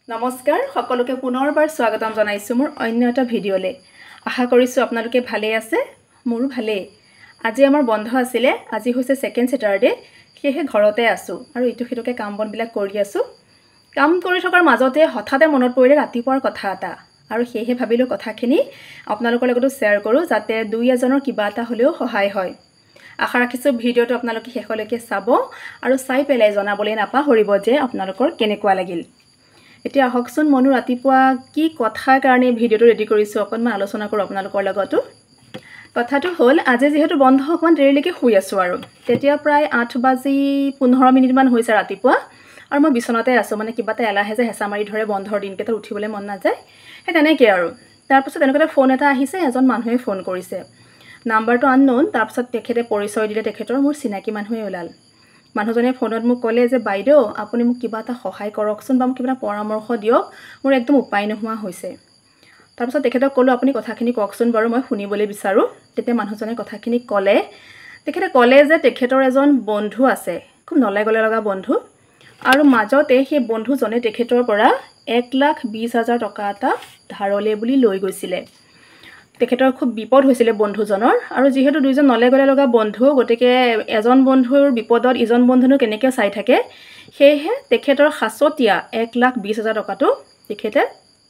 নমস্কাৰ সকলোকে পুনৰবাৰ স্বাগতম জনাইছো মোৰ অন্য এটা ভিডিঅ'লে আশা কৰিছো আপোনালোকে ভালে আছে মোৰো ভালে আজি আমাৰ বন্ধ আছিল আজি হৈছে সেকেন্ড স্যাটাৰডে সেহে ঘৰতে আছো আৰু ইটো হিটোকে কাম বনবিলাক কৰি আছো কাম কৰি থকাৰ মাজতে হঠাতে মনত পৰিলে ৰাতিপুৱাৰ কথা এটা আৰু সেহে ভাবিলো কথাখিনি আপোনালোকৰ লগতো শেয়াৰ কৰো যাতে দুই এজনৰ কিবা এটা হলেও সহায় হয় আশা ৰাখিছো ভিডিঅ'টো আপোনালোকে শেষলৈকে চাব আৰু চাই পেলাই জনাবলৈ নাপাহৰিব যে আপোনালোকৰ কেনেকুৱা লাগিল এতিয়া আহকচোন মনু ৰাতিপুৱা কি কথাৰ কাৰণে ভিডিঅ'টো ৰেডি কৰিছো অকনমান আলোচনা কৰো আপোনালোকৰ লগতো কথাটো হ'ল আজি যেহেতু বন্ধ অকমান দেৰিলৈকে শুই আছো আৰু তেতিয়া প্ৰায় 8:15 মান হৈছে ৰাতিপুৱা আৰু মই বিছনাতে আছো মানে কিবাটা এলাহে যে হেঁচা মাৰি ধৰে বন্ধৰ দিনকেইটা উঠিবলৈ মন নাযায় হে তেনেকে আৰু তাৰ পিছত এনেকৈ ফোন এটা আহিছে এজন মানুহে ফোন কৰিছে নাম্বাৰটো আননোন তাৰ পিছত তেখেতে পৰিচয় দিলে তেখেতৰ মোৰ চিনাকি মানুহে ওলাল মানুহজনে ফোনত মোক ক'লে যে বাইদেউ আপুনি মোক কিবা এটা সহায় কৰকচোন বা মোক কিবা পৰামৰ্শ দিয়ক মোৰ একদম উপায় নোহোৱা হৈছে তাৰ পিছত তেখেতক ক'লো আপুনি কথাখিনি কওকচোন বাৰু মই শুনিবলৈ বিচাৰো তেতিয়া মানুহজনে কথাখিনি ক'লে তেখেতে ক'লে যে তেখেতৰ এজন বন্ধু আছে খুব নলাই গলে লগা বন্ধু আৰু মাজতে সেই বন্ধুজনে তেখেতৰ পৰা 1,20,000 টকা এটা ধাৰলে বুলি লৈ গৈছিলে তেখেতৰ খুব বিপদ হৈছিলে বন্ধুজনৰ আৰু যেহেতু দুইজন নলে গলে লগা বন্ধু গটিকে এজন বন্ধুৰ বিপদত ইজন বন্ধুনো কেনেকৈ চাই থাকে সেয়ে তেখেতৰ হাসতিয়া 1,20,000 টকাটো তেখেতে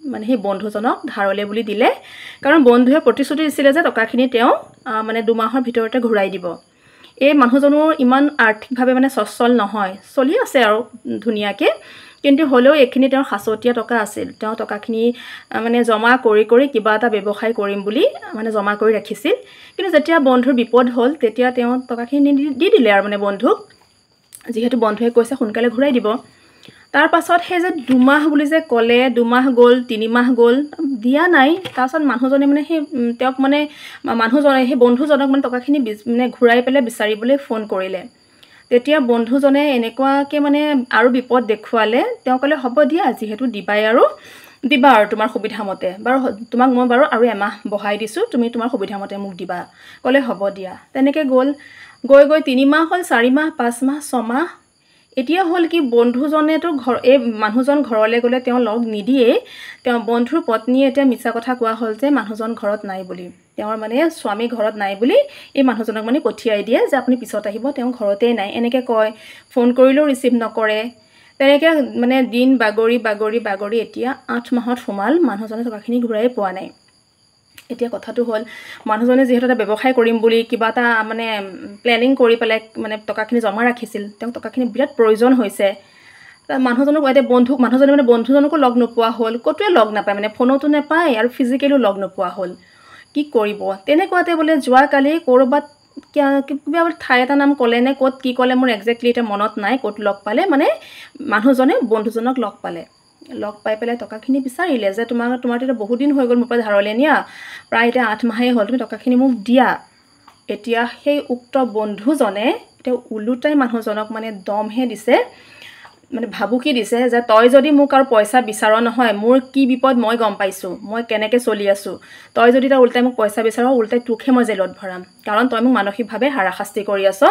মানে সেই বন্ধুজনক ধাৰলে বুলি দিলে কাৰণ বন্ধুৱে প্ৰতিশ্ৰুতি দিছিলে যে টকাখিনি তেওঁ মানে 2 মাহৰ ভিতৰতে ঘূৰাই দিব এই মানুহজনৰ ইমান আৰ্থিকভাৱে মানে সচ্ছল নহয় চলি আছে আৰু ধুনিয়াকে কিন্তু হলেও এখিনি তেওঁৰ হাসতিয়া টকা আছিল তেওঁ টকাখিনি মানে জমা কৰি কিবা এটা ব্যৱসায় কৰিম বুলি মানে জমা কৰি ৰাখিছিল কিন্তু যেতিয়া বন্ধুৰ বিপদ হ'ল তেতিয়া তেওঁ টকাখিনি দি দিলে আৰু মানে বন্ধুক যেহেতু বন্ধুৱে কৈছে সোনকালে ঘূৰাই দিব তাৰ পাছত হে যে 2 মাহ বুলি যে ক'লে 2 মাহ গ'ল 3 মাহ গ'ল দিয়া নাই তাৰ পাছত মানুহজনে মানে সেই তেওঁক মানে মানুহজনে সেই বন্ধুজনক মানে টকাখিনি মানে ঘূৰাই পেলে বিচাৰিবলৈ ফোন কৰিলে তেতিয়া বন্ধুজনে এনেকুৱাকে মানে আৰু বিপদ দেখুৱালে তেওঁ ক'লে হ'ব দিয়া যিহেতু দিবাই আৰু দিবা আৰু তোমাৰ সুবিধা মতে বাৰু তোমাক মই বাৰু আৰু এমাহ বহাই দিছো তুমি তোমাৰ সুবিধা মতে মোক দিবা ক'লে হ'ব দিয়া তেনেকে গ'ল গৈ 3 মাহ হ'ল 4 মাহ 5 মাহ 6 মাহ এতিয়া হ'ল কি বন্ধুজনেটো ঘৰ এই মানুহজন ঘৰলৈ গলে তেওঁ লগ নিদিয়ে তেওঁ বন্ধুৰ পত্নী এটা মিছা কথা কোৱা হ'ল যে মানুহজন ঘৰত নাই বুলি তেওঁৰ মানে স্বামী ঘৰত নাই বুলি এই মানুহজনক মানে পঠিয়াই দিয়ে যে আপুনি পিছত আহিব তেওঁ ঘৰতে নাই এনেকে কয় ফোন কৰিলেও ৰিসিভ নকৰে তেনেকে মানে দিন বাগৰি এতিয়া 8 মাহত সোমাল মানুহজনে টকাখিনি ঘূৰাই পোৱা নাই এতিয়া কথাটো হ'ল মানুহজনে যেহেতু এটা ব্যৱসায় কৰিম বুলি কিবা এটা মানে প্ল্যানিং কৰি পেলাই মানে টকাখিনি জমা ৰাখিছিল তেওঁ টকাখিনি বিৰাট প্ৰয়োজন হৈছে মানুহজনক এতে মানুহজনে মানে বন্ধুজনকো লগ নোপোৱা হ'ল কতোৱে লগ নাপায় মানে ফোনতো নাপায় আৰু ফিজিক্যালিও লগ নোপোৱা হ'ল কি কৰিব তেনেকুৱাতে বোলে যোৱা কালি কৰবাত কিবা ঠাই এটা নাম ক'লে নে ক'ত কি ক'লে মোৰ এক্স্যাক্টলি এটা মনত নাই ক'ত লগ পালে মানে মানুহজনে বন্ধুজনক লগ পালে লগ পাই পেলাই টকাখিনি বিচাৰিলে যে তোমাৰ এটা বহুত দিন হৈ গ'ল মোৰ পৰা ধাৰলে নিয়া প্ৰায় এটা 8 মাহে হ'ল তুমি টকাখিনি মোক দিয়া এতিয়া সেই উক্ত বন্ধুজনে এটা উলুটাই মানুহজনক মানে দমহে দিছে মানে ভাবুকি দিছে যে তই যদি মোক আৰু পইচা বিচাৰ নহয় মোৰ কি বিপদ মই গম পাইছো মই কেনেকৈ চলি আছো তই যদি তা উল্টাই মোক পইচা বিচাৰ উল্টাই তোকে মই জেলত ভৰাম কাৰণ তই মোক মানসিকভাৱে হাৰাশাস্তি কৰি আছ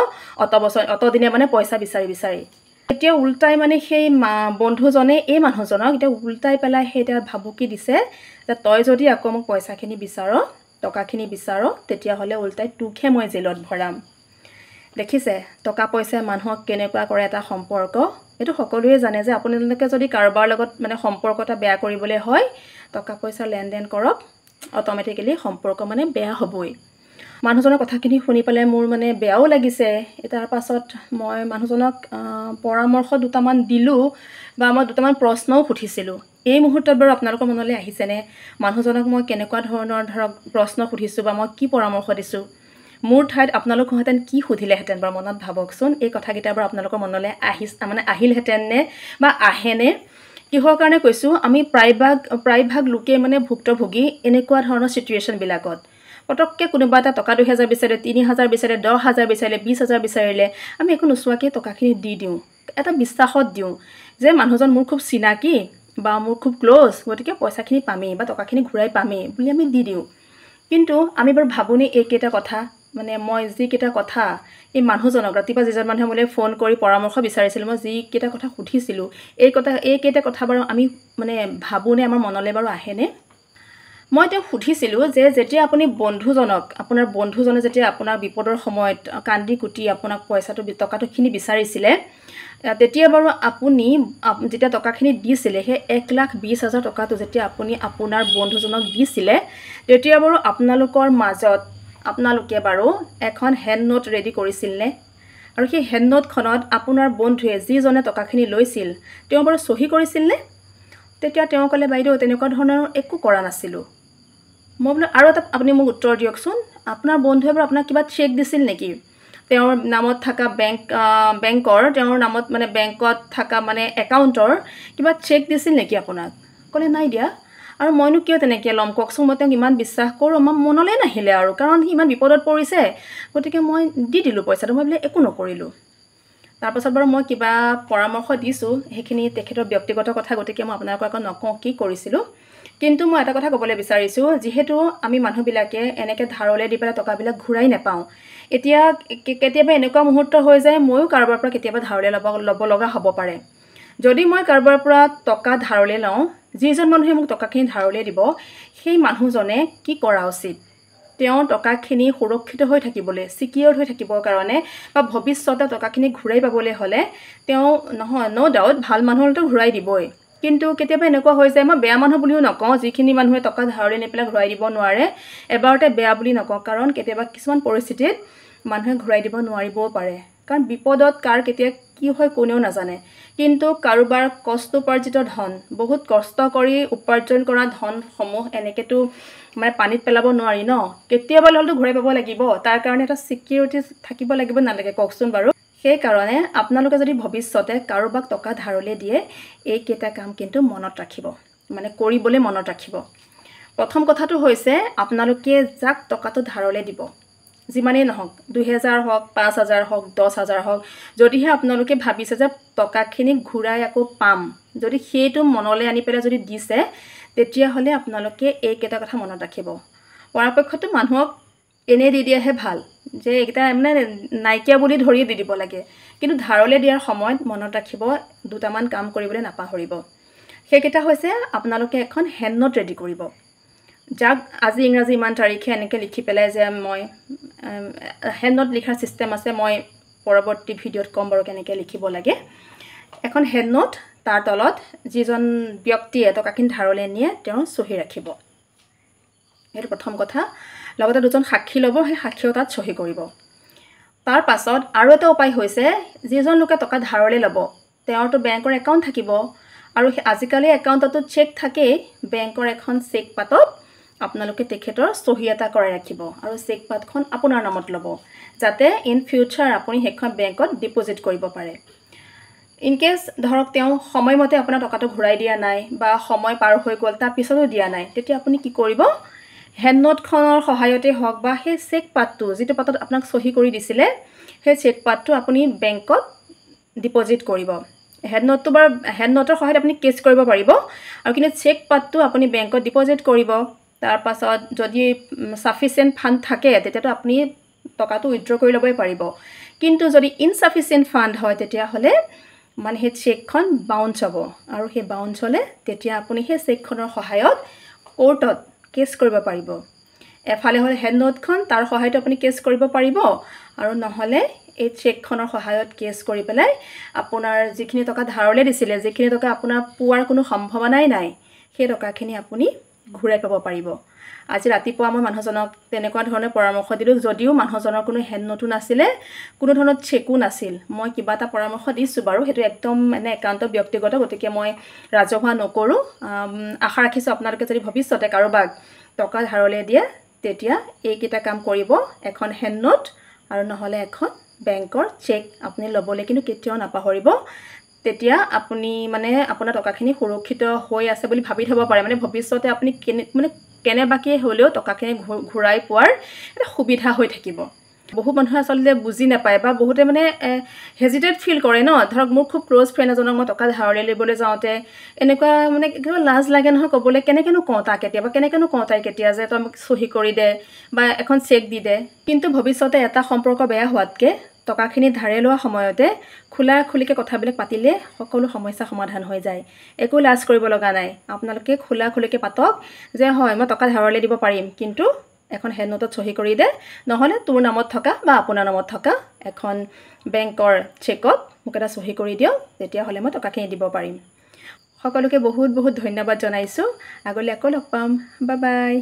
অত দিনে মানে পইচা বিচাৰি এতিয়া উল্টাই মানে সেই বন্ধুজনে এই মানুহজনক এটা উল্টাই পেলাই হেটা ভাবুকি দিছে যে তই যদি আকৌ মোক পইচাখিনি বিচাৰ টকাখিনি বিচাৰ তেতিয়া হলে উল্টাই তোকে মই জেলত ভৰাম দেখিছে টকা পইচা মানুহক কেনেকুৱা কৰে এটা সম্পৰ্ক এটো সকলোৱে জানে যে আপোনালোকে যদি কাৰোবাৰ লগত মানে সম্পৰ্ক এটা বেয়া কৰিবলৈ হয় টকা পইচা লেনদেন কৰক অটোমেটিক্যালি সম্পৰ্ক মানে বেয়া হ'বই মানুহজনৰ কথাখিনি শুনি পেলে মোৰ মানে বেয়াও লাগিছে এটাৰ পাছত মই মানুহজনক পৰামৰ্শ দুটামান দিলো বা মই দুটামান প্ৰশ্নও সুধিছিলো এই মুহূৰ্তত বাৰু আপোনালোকৰ মনলৈ আহিছেনে মানুহজনক মই কেনেকুৱা ধৰণৰ ধৰক প্ৰশ্ন সুধিছো বা মই কি পৰামৰ্শ দিছো মোৰ ঠাইত আপোনালোক হতেন কি সুধিলেহেতেন বাৰু মনত ভাবকচোন এই কথাকিটা বাৰু আপোনালোকৰ মনলৈ আহিলহেতেন নে বা আহেনে কিহৰ কাৰণে কৈছো আমি প্ৰায়ভাগ লোকে মানে ভুক্তভোগী এনেকুৱা ধৰণৰ সিচুৱেচন বিলাকত পটককে কোনোবা এটা টকা 2000 বিচাৰে 3000 বিচাৰে 10000 বিচাৰিলে 20000 বিচাৰিলে আমি একো নোচোৱাকে টকাখিনি দি দিওঁ এটা বিশ্বাসত দিওঁ যে মানুহজন মোৰ খুব চিনাকি বা মোৰ খুব ক্লোজ গতিকে পইচাখিনি পামেই বা টকাখিনি ঘূৰাই পামেই বুলি আমি দি দিওঁ কিন্তু আমি বাৰু ভাবুনি এইকেইটা কথা মানে মই যিকেইটা কথা এই মানুহজনক ৰাতিপুৱা যিজন মানুহে মোলৈ ফোন কৰি পৰামৰ্শ বিচাৰিছিল, মই যিকেইটা কথা সুধিছিলোঁ, এইকেইটা কথা বাৰু আমি মানে ভাবোঁনে, আমাৰ মনলৈ বাৰু আহেনে? মই তেওঁক সুধিছিলোঁ যে যেতিয়া আপুনি আপোনাৰ বন্ধুজনে যেতিয়া আপোনাৰ বিপদৰ সময়ত কান্দি কুটি আপোনাক টকাটোখিনি বিচাৰিছিলে, তেতিয়া বাৰু আপুনি যেতিয়া টকাখিনি দিছিলে, সেই 1,20,000 টকাটো যেতিয়া আপুনি আপোনাৰ বন্ধুজনক দিছিলে, তেতিয়া বাৰু আপোনালোকে বাৰু এখন হেণ্ড নোট ৰেডি কৰিছিলনে? আৰু সেই হেণ্ড নোটখনত আপোনাৰ বন্ধুৱে যিজনে টকাখিনি লৈছিল তেওঁ বাৰু চহী কৰিছিলনে? তেতিয়া তেওঁ ক'লে, বাইদেউ তেনেকুৱা ধৰণৰ একো কৰা নাছিলোঁ। মই বোলো আৰু এটা আপুনি মোক উত্তৰ দিয়কচোন, আপোনাৰ বন্ধুৱে বাৰু আপোনাক কিবা চেক দিছিল নেকি? তেওঁৰ নামত থকা তেওঁৰ নামত মানে বেংকত থকা মানে একাউণ্টৰ কিবা চেক দিছিল নেকি আপোনাক? ক'লে নাই দিয়া। আৰু মইনো কিয় তেনেকৈ ল'ম কওকচোন, মই তেওঁক ইমান বিশ্বাস কৰোঁ, মই মনলৈ নাহিলে আৰু, কাৰণ সি ইমান বিপদত পৰিছে, গতিকে মই দি দিলোঁ পইচাটো, মই বোলে একো নকৰিলোঁ। তাৰপাছত বাৰু মই কিবা পৰামৰ্শ দিছোঁ, সেইখিনি তেখেতৰ ব্যক্তিগত কথা, গতিকে মই আপোনালোকক আকৌ নকওঁ কি কৰিছিলোঁ। কিন্তু মই এটা কথা ক'বলৈ বিচাৰিছোঁ, যিহেতু আমি মানুহবিলাকে এনেকৈ ধাৰলৈ দি পেলাই টকাবিলাক ঘূৰাই নাপাওঁ, এতিয়া কেতিয়াবা এনেকুৱা মুহূৰ্ত হৈ যায় ময়ো কাৰোবাৰ পৰা কেতিয়াবা ধাৰলৈ ল'ব লগা হ'ব পাৰে। যদি মই কাৰোবাৰ পৰা টকা ধাৰলৈ লওঁ, যিজন মানুহে মোক টকাখিনি ধাৰলৈ দিব, সেই মানুহজনে কি কৰা উচিত? তেওঁ টকাখিনি সুৰক্ষিত হৈ থাকিবলৈ, ছিকিউৰ্ড হৈ থাকিবৰ কাৰণে বা ভৱিষ্যতে টকাখিনি ঘূৰাই পাবলৈ হ'লে তেওঁ ন' ডাউট ভাল মানুহ হ'লেতো ঘূৰাই দিবই। কিন্তু কেতিয়াবা এনেকুৱা হৈ যায়, মই বেয়া মানুহ বুলিও নকওঁ, যিখিনি মানুহে টকা ধাৰলৈ নি পেলাই ঘূৰাই দিব নোৱাৰে, এবাৰতে বেয়া বুলি নকওঁ, কাৰণ কেতিয়াবা কিছুমান পৰিস্থিতিত মানুহে ঘূৰাই দিব নোৱাৰিবও পাৰে, কাৰণ বিপদত কাৰ কেতিয়া কি হয় কোনেও নাজানে। কিন্তু কাৰোবাৰ কষ্টোপাৰ্জিত ধন, বহুত কষ্ট কৰি উপাৰ্জন কৰা ধনসমূহ এনেকৈতো মানে পানীত পেলাব নোৱাৰি ন, কেতিয়াবা হ'লেতো ঘূৰাই পাব লাগিব, তাৰ কাৰণে এটা ছিকিউৰিটি থাকিব লাগিব নালাগে কওকচোন বাৰু? সেইকাৰণে আপোনালোকে যদি ভৱিষ্যতে কাৰোবাক টকা ধাৰলৈ দিয়ে, এইকেইটা কাম কিন্তু মনত ৰাখিব, মানে কৰিবলৈ মনত ৰাখিব। প্ৰথম কথাটো হৈছে, আপোনালোকে যাক টকাটো ধাৰলৈ দিব, যিমানেই নহওক, 2,000 হওক, 5,000 হওক, 10,000 হওক, যদিহে আপোনালোকে ভাবিছে যে টকাখিনি ঘূৰাই আকৌ পাম, যদি সেইটো মনলৈ আনি পেলাই যদি দিছে, তেতিয়াহ'লে আপোনালোকে এইকেইটা কথা মনত ৰাখিব। পৰাপক্ষতো মানুহক এনেই দি দিয়াহে ভাল, যে এইকেইটা মানে নাইকিয়া বুলি ধৰি দি দিব লাগে, কিন্তু ধাৰলৈ দিয়াৰ সময়ত মনত ৰাখিব, দুটামান কাম কৰিবলৈ নাপাহৰিব। সেইকেইটা হৈছে, আপোনালোকে এখন হেণ্ড নোট ৰেডি কৰিব, যাক আজি ইংৰাজী ইমান তাৰিখে এনেকৈ লিখি পেলাই যে মই হেণ্ড নোট লিখাৰ ছিষ্টেম আছে, মই পৰৱৰ্তী ভিডিঅ'ত ক'ম বাৰু কেনেকৈ লিখিব লাগে। এখন হেণ্ড নোট, তাৰ তলত যিজন ব্যক্তিয়ে টকাখিনি ধাৰলৈ নিয়ে তেওঁৰ চহী ৰাখিব, সেইটো প্ৰথম কথা। লগতে দুজন সাক্ষী ল'ব, সেই সাক্ষীও তাত চহী কৰিব। তাৰ পাছত আৰু এটা উপায় হৈছে, যিজন লোকে টকা ধাৰলৈ ল'ব তেওঁৰতো বেংকৰ একাউণ্ট থাকিব, আৰু আজিকালি একাউণ্টতো চেক থাকেই, বেংকৰ এখন চেক পাতত আপোনালোকে তেখেতৰ চহী এটা কৰাই ৰাখিব, আৰু চেক পাতখন আপোনাৰ নামত ল'ব, যাতে ইন ফিউচাৰ আপুনি সেইখন বেংকত ডিপ'জিট কৰিব পাৰে। ইনকেছ ধৰক তেওঁ সময়মতে আপোনাৰ টকাটো ঘূৰাই দিয়া নাই, বা সময় পাৰ হৈ গ'ল তাৰ পিছতো দিয়া নাই, তেতিয়া আপুনি কি কৰিব, হেণ্ড নোটখনৰ সহায়তে হওক বা সেই চেক পাতটো, যিটো পাতত আপোনাক চহী কৰি দিছিলে, সেই চেক পাতটো আপুনি বেংকত ডিপ'জিট কৰিব। হেণ্ড নোটৰ সহায়ত আপুনি কেছ কৰিব পাৰিব, আৰু কিন্তু চেক পাতটো আপুনি বেংকত ডিপ'জিট কৰিব। তাৰপাছত যদি ছাফিচিয়েণ্ট ফাণ্ড থাকে, তেতিয়াতো আপুনি টকাটো উইথড্ৰ কৰি ল'বই পাৰিব। কিন্তু যদি ইনছাফিচিয়েণ্ট ফাণ্ড হয়, তেতিয়াহ'লে মানে সেই চেকখন বাউন্স হ'ব, আৰু সেই বাউন্স হ'লে তেতিয়া আপুনি সেই চেকখনৰ সহায়ত কোৰ্টত কেছ কৰিব পাৰিব। এফালে হ'লে হেণ্ড নোটখন, তাৰ সহায়ত আপুনি কেছ কৰিব পাৰিব, আৰু নহ'লে এই চেকখনৰ সহায়ত কেছ কৰি পেলাই আপোনাৰ যিখিনি টকা ধাৰলৈ দিছিলে, যিখিনি টকা আপোনাৰ পোৱাৰ কোনো সম্ভাৱনাই নাই, সেই টকাখিনি আপুনি ঘূৰাই পাব পাৰিব। আজি ৰাতিপুৱা মই মানুহজনক তেনেকুৱা ধৰণৰ পৰামৰ্শ দিলোঁ, যদিও মানুহজনৰ কোনো হেণ্ড নোটো নাছিলে, কোনো ধৰণৰ চেকো নাছিল। মই কিবা এটা পৰামৰ্শ দিছোঁ বাৰু, সেইটো একদম মানে একান্ত ব্যক্তিগত, গতিকে মই ৰাজহুৱা নকৰোঁ। আশা ৰাখিছোঁ আপোনালোকে যদি ভৱিষ্যতে কাৰোবাক টকা ধাৰলৈ দিয়ে, তেতিয়া এইকেইটা কাম কৰিব, এখন হেণ্ড নোট আৰু নহ'লে এখন বেংকৰ চেক আপুনি ল'বলৈ কিন্তু কেতিয়াও নাপাহৰিব। তেতিয়া আপুনি মানে আপোনাৰ টকাখিনি সুৰক্ষিত হৈ আছে বুলি ভাবি থ'ব পাৰে, মানে ভৱিষ্যতে আপুনি কেনেবাকৈ হ'লেও টকাখিনি ঘূৰাই পোৱাৰ এটা সুবিধা হৈ থাকিব। বহু মানুহে আচলতে বুজি নাপায় বা বহুতে মানে হেজিটেট ফিল কৰে ন ধৰক মোৰ খুব ক্ল'জ ফ্ৰেণ্ড এজনক মই টকা ধাৰলৈ ল'বলৈ যাওঁতে এনেকুৱা মানে কিবা লাজ লাগে নহয় ক'বলৈ কেনেকৈনো কওঁ তাক কেতিয়াবা কেনেকৈনো কওঁ তাই কেতিয়া যে তই মোক চহী কৰি দে বা এখন চেক দি দে কিন্তু ভৱিষ্যতে এটা সম্পৰ্ক বেয়া হোৱাতকৈ টকাখিনি ধাৰে লোৱা সময়তে খোলা খুলিকৈ কথাবিলাক পাতিলে সকলো সমস্যা সমাধান হৈ যায় একো লাজ কৰিব লগা নাই আপোনালোকে খোলা খুলিকৈ পাতক যে হয় মই টকা ধাৰলৈ দিব পাৰিম কিন্তু এখন হেড নোটত চহী কৰি দে নহ'লে তোৰ নামত থকা বা আপোনাৰ নামত থকা এখন বেংকৰ চেকত মোক এটা চহী কৰি দিয়ক তেতিয়াহ'লে মই টকাখিনি দিব পাৰিম সকলোকে বহুত বহুত ধন্যবাদ জনাইছোঁ আগলৈ আকৌ লগ পাম বাই বাই